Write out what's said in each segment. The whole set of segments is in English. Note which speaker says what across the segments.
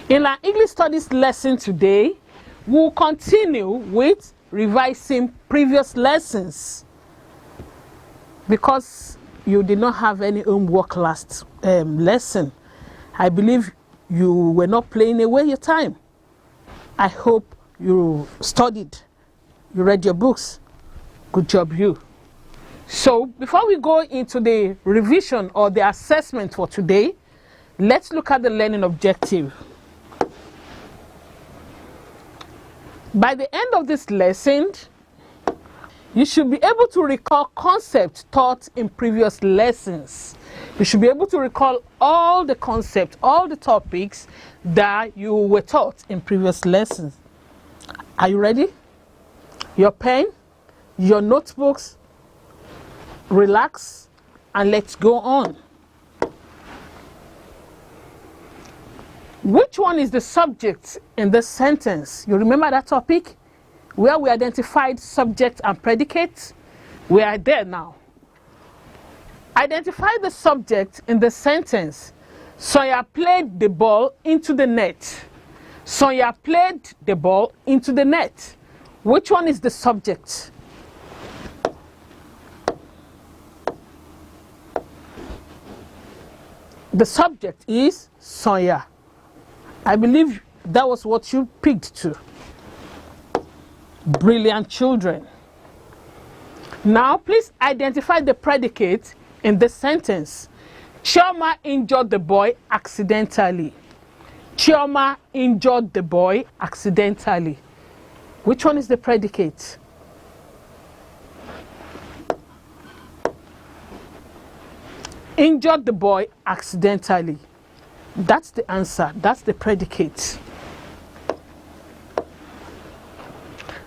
Speaker 1: In our English studies lesson today, we'll continue with revising previous lessons because you did not have any homework last lesson. I believe you were not playing away your time. I hope you studied, you read your books. Good job, you. So before we go into the revision or the assessment for today, let's look at the learning objective. By the end of this lesson, you should be able to recall concepts taught in previous lessons. You should be able to recall all the concepts, all the topics that you were taught in previous lessons. Are you ready? Your pen, your notebooks, relax, and let's go on. Which one is the subject in this sentence? You remember that topic where we identified subject and predicate? We are there now. Identify the subject in the sentence. Sonia played the ball into the net. Sonia played the ball into the net. Which one is the subject? The subject is Sonia. I believe that was what you picked to. Brilliant children. Now, please identify the predicate in the sentence. Chioma injured the boy accidentally. Chioma injured the boy accidentally. Which one is the predicate? Injured the boy accidentally. That's the answer. That's the predicate.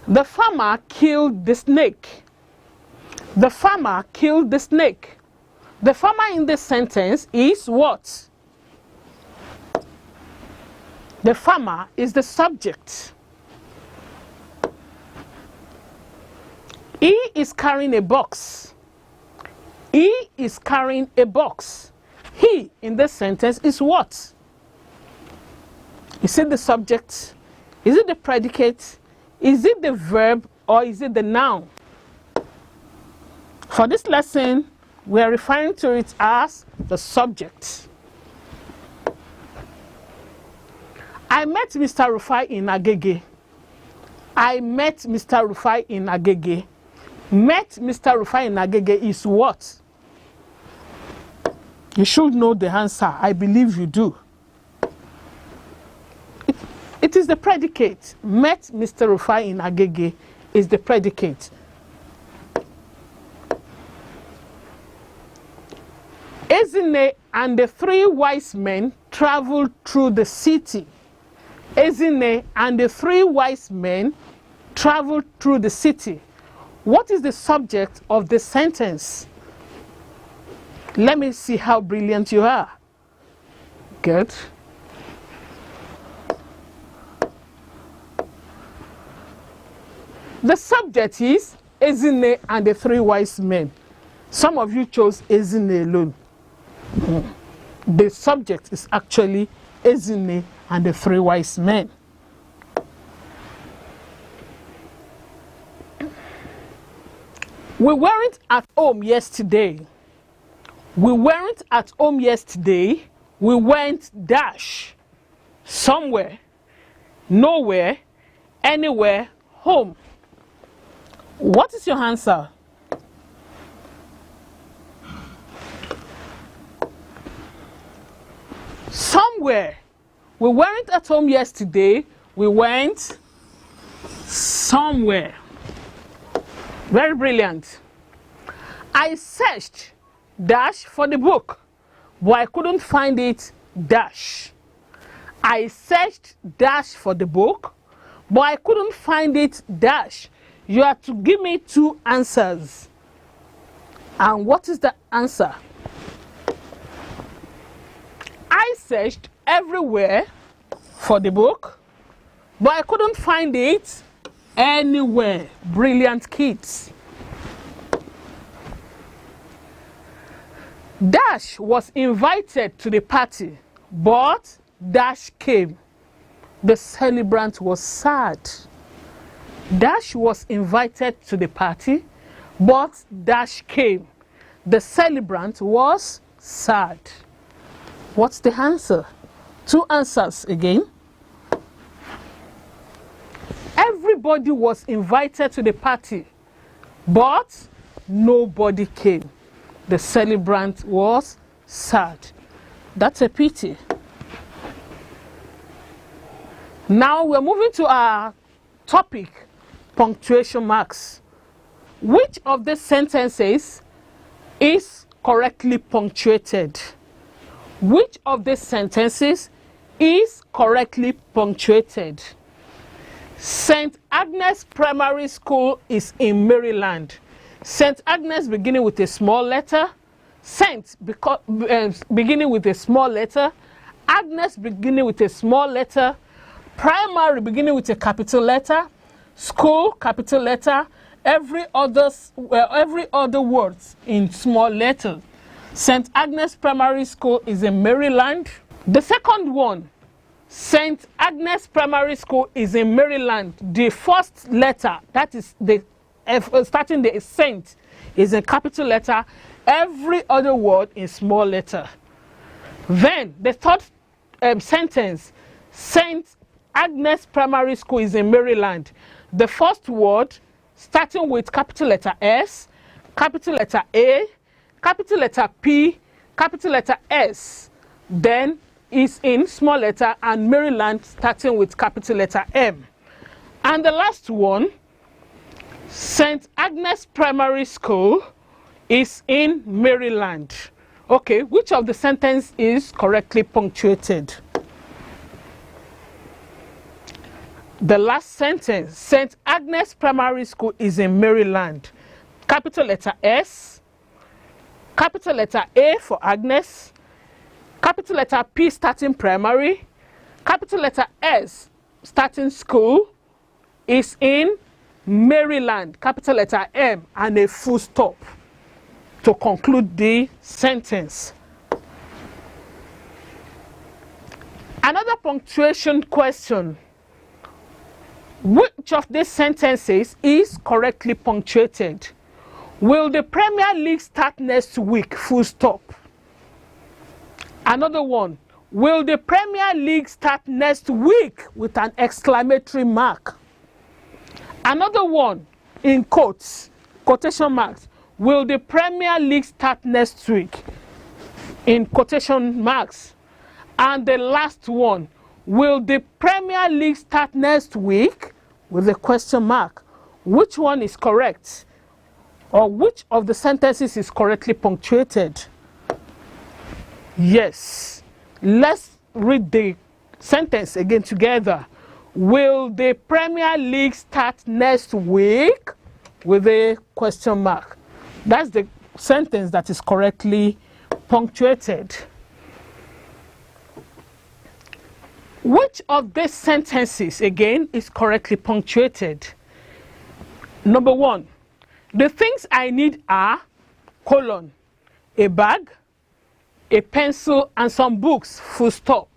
Speaker 1: The farmer killed the snake. The farmer killed the snake. The farmer in this sentence is what? The farmer is the subject. He is carrying a box. He is carrying a box. He in this sentence is what? Is it the subject? Is it the predicate? Is it the verb or is it the noun? For this lesson, we are referring to it as the subject. I met Mr. Rufai in Agege. I met Mr. Rufai in Agege. Met Mr. Rufai in Agege is what? You should know the answer. I believe you do. It is the predicate. Met Mr. Rufai in Agege is the predicate. Ezine and the three wise men traveled through the city. Ezine and the three wise men traveled through the city. What is the subject of the sentence? Let me see how brilliant you are. Good. The subject is Ezine and the three wise men. Some of you chose Ezine alone. The subject is actually Ezine and the three wise men. We weren't at home yesterday. We weren't at home yesterday. We went dash. Somewhere, nowhere, anywhere, home. What is your answer? Somewhere. We weren't at home yesterday. We went somewhere. Very brilliant. I searched dash for the book, but I couldn't find it dash. I searched dash for the book, but I couldn't find it dash. You have to give me two answers. And what is the answer? I searched everywhere for the book, but I couldn't find it anywhere. Brilliant kids. Dash was invited to the party, but Dash came. The celebrant was sad. Dash was invited to the party, but Dash came. The celebrant was sad. What's the answer? Two answers again. Everybody was invited to the party, but nobody came. The celebrant was sad. That's a pity. Now we're moving to our topic, punctuation marks. Which of the sentences is correctly punctuated? Which of the sentences is correctly punctuated? St. Agnes Primary School is in Maryland. St. Agnes beginning with a small letter. Saint beginning with a small letter. Agnes beginning with a small letter. Primary beginning with a capital letter. School capital letter. Every other words in small letters. St. Agnes Primary School is in Maryland. The second one, St. Agnes Primary School is in Maryland. The first letter, that is the starting the Saint, is a capital letter. Every other word in small letter. Then the third sentence, St. Agnes Primary School is in Maryland. The first word starting with capital letter S, capital letter A, capital letter P, capital letter S, then is in small letter, and Maryland starting with capital letter M. And the last one, St. Agnes Primary School is in Maryland. Okay, which of the sentence is correctly punctuated? The last sentence, St. Agnes Primary School is in Maryland. Capital letter S, capital letter A for Agnes, capital letter P starting primary, capital letter S starting school, is in Maryland, capital letter M, and a full stop to conclude the sentence. Another punctuation question. Which of these sentences is correctly punctuated? Will the Premier League start next week? Full stop. Another one. Will the Premier League start next week? With an exclamatory mark. Another one in quotes, quotation marks. Will the Premier League start next week? In quotation marks. And the last one. Will the Premier League start next week? With a question mark. Which one is correct? Or which of the sentences is correctly punctuated? Yes. Let's read the sentence again together. Will the Premier League start next week? With a question mark. That's the sentence that is correctly punctuated. Which of these sentences, again, is correctly punctuated? Number one, the things I need are, colon, a bag, a pencil, and some books, full stop.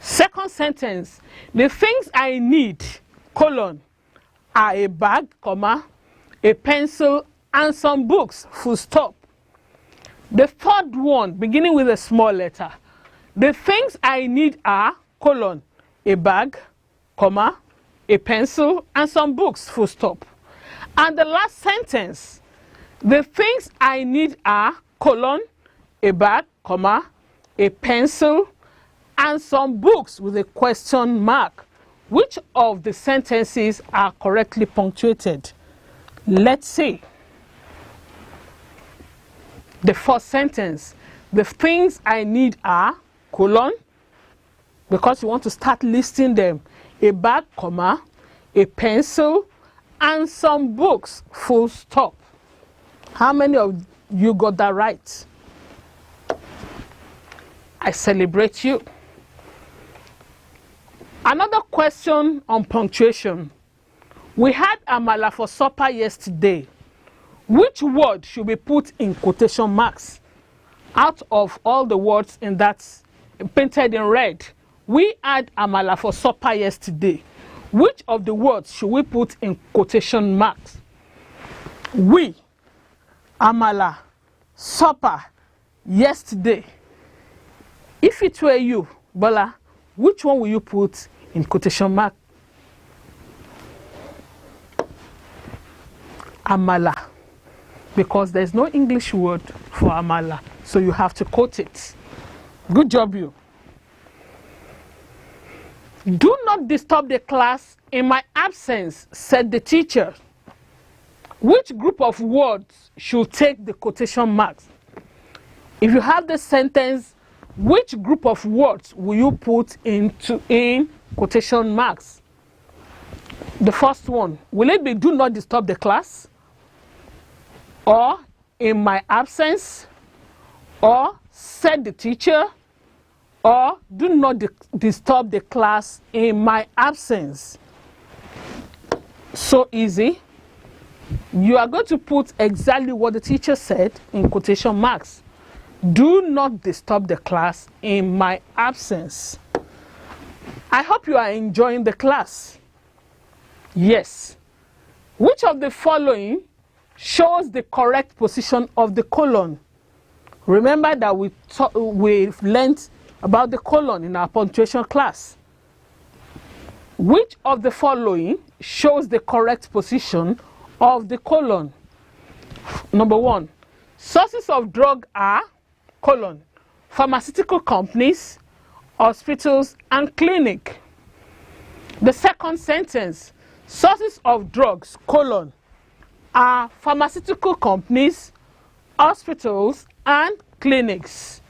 Speaker 1: Second sentence, the things I need, colon, are a bag, comma, a pencil, and some books, full stop. The third one, beginning with a small letter, the things I need are, colon, a bag, comma, a pencil, and some books, full stop. And the last sentence, the things I need are, colon, a bag, comma, a pencil, and some books with a question mark. Which of the sentences are correctly punctuated? Let's see. The first sentence, the things I need are, colon, because you want to start listing them, a bag, comma, a pencil, and some books, full stop. How many of you got that right? I celebrate you. Another question on punctuation. We had amala for supper yesterday. Which word should be put in quotation marks? Out of all the words in that painted in red, we had amala for supper yesterday. Which of the words should we put in quotation marks? We, amala, supper, yesterday. If it were you, Bola, which one will you put in quotation mark? Amala. Because there's no English word for amala, so you have to quote it. Good job, you. Do not disturb the class in my absence, said the teacher. Which group of words should take the quotation marks? If you have the sentence, which group of words will you put in quotation marks? The first one, will it be do not disturb the class? Or in my absence? Or said the teacher? Or do not disturb the class in my absence? So easy. You are going to put exactly what the teacher said in quotation marks. Do not disturb the class in my absence. I hope you are enjoying the class. Yes. Which of the following shows the correct position of the colon? Remember that we've learned about the colon in our punctuation class. Which of the following shows the correct position of the colon? Number one, sources of drug are, colon, pharmaceutical companies, hospitals, and clinic. The second sentence, sources of drugs, colon, are pharmaceutical companies, hospitals, and clinics.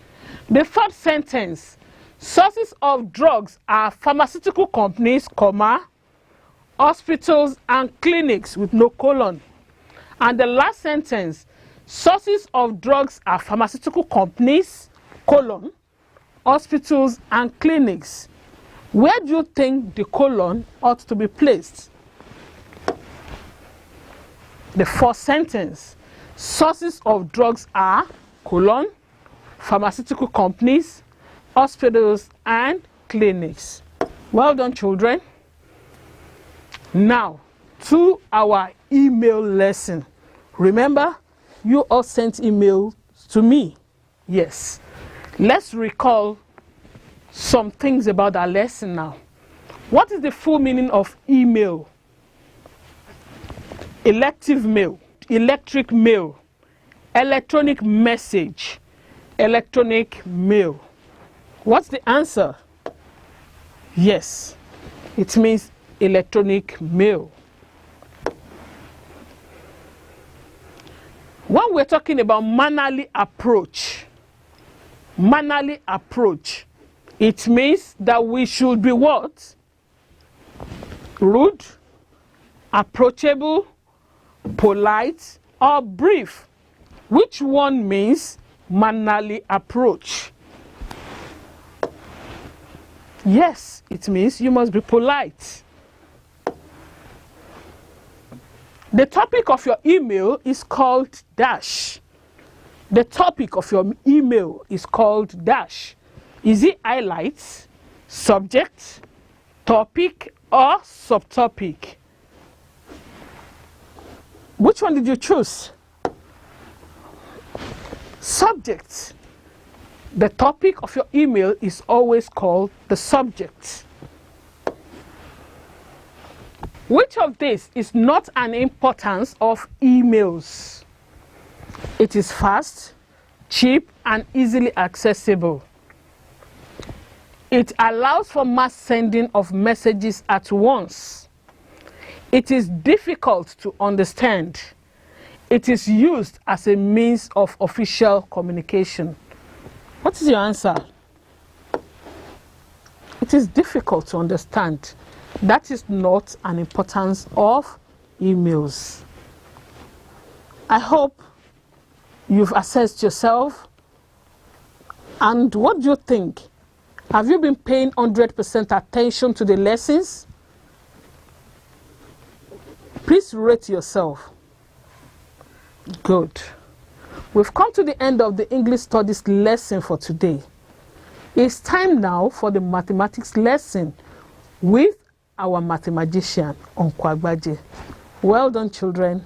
Speaker 1: The third sentence, sources of drugs are pharmaceutical companies, comma, hospitals, and clinics with no colon. And the last sentence, sources of drugs are pharmaceutical companies, colon, hospitals, and clinics. Where do you think the colon ought to be placed? The fourth sentence, sources of drugs are, colon, pharmaceutical companies, hospitals, and clinics. Well done, children. Now, to our email lesson. Remember, you all sent emails to me. Yes. Let's recall some things about our lesson now. What is the full meaning of email? Elective mail, electric mail, electronic message, electronic mail. What's the answer? Yes, it means electronic mail. When we're talking about mannerly approach, it means that we should be what? Rude, approachable, polite, or brief. Which one means mannerly approach? Yes, it means you must be polite. The topic of your email is called dash. The topic of your email is called dash. Is it highlights, subject, topic, or subtopic? Which one did you choose? Subject. The topic of your email is always called the subject. Which of this is not an importance of emails? It is fast, cheap, and easily accessible. It allows for mass sending of messages at once. It is difficult to understand. It is used as a means of official communication. What is your answer? It is difficult to understand. That is not an importance of emails. I hope you've assessed yourself. And what do you think? Have you been paying 100% attention to the lessons? Please rate yourself. Good. We've come to the end of the English Studies lesson for today. It's time now for the mathematics lesson with our mathematician, Uncle Agbaje. Well done, children.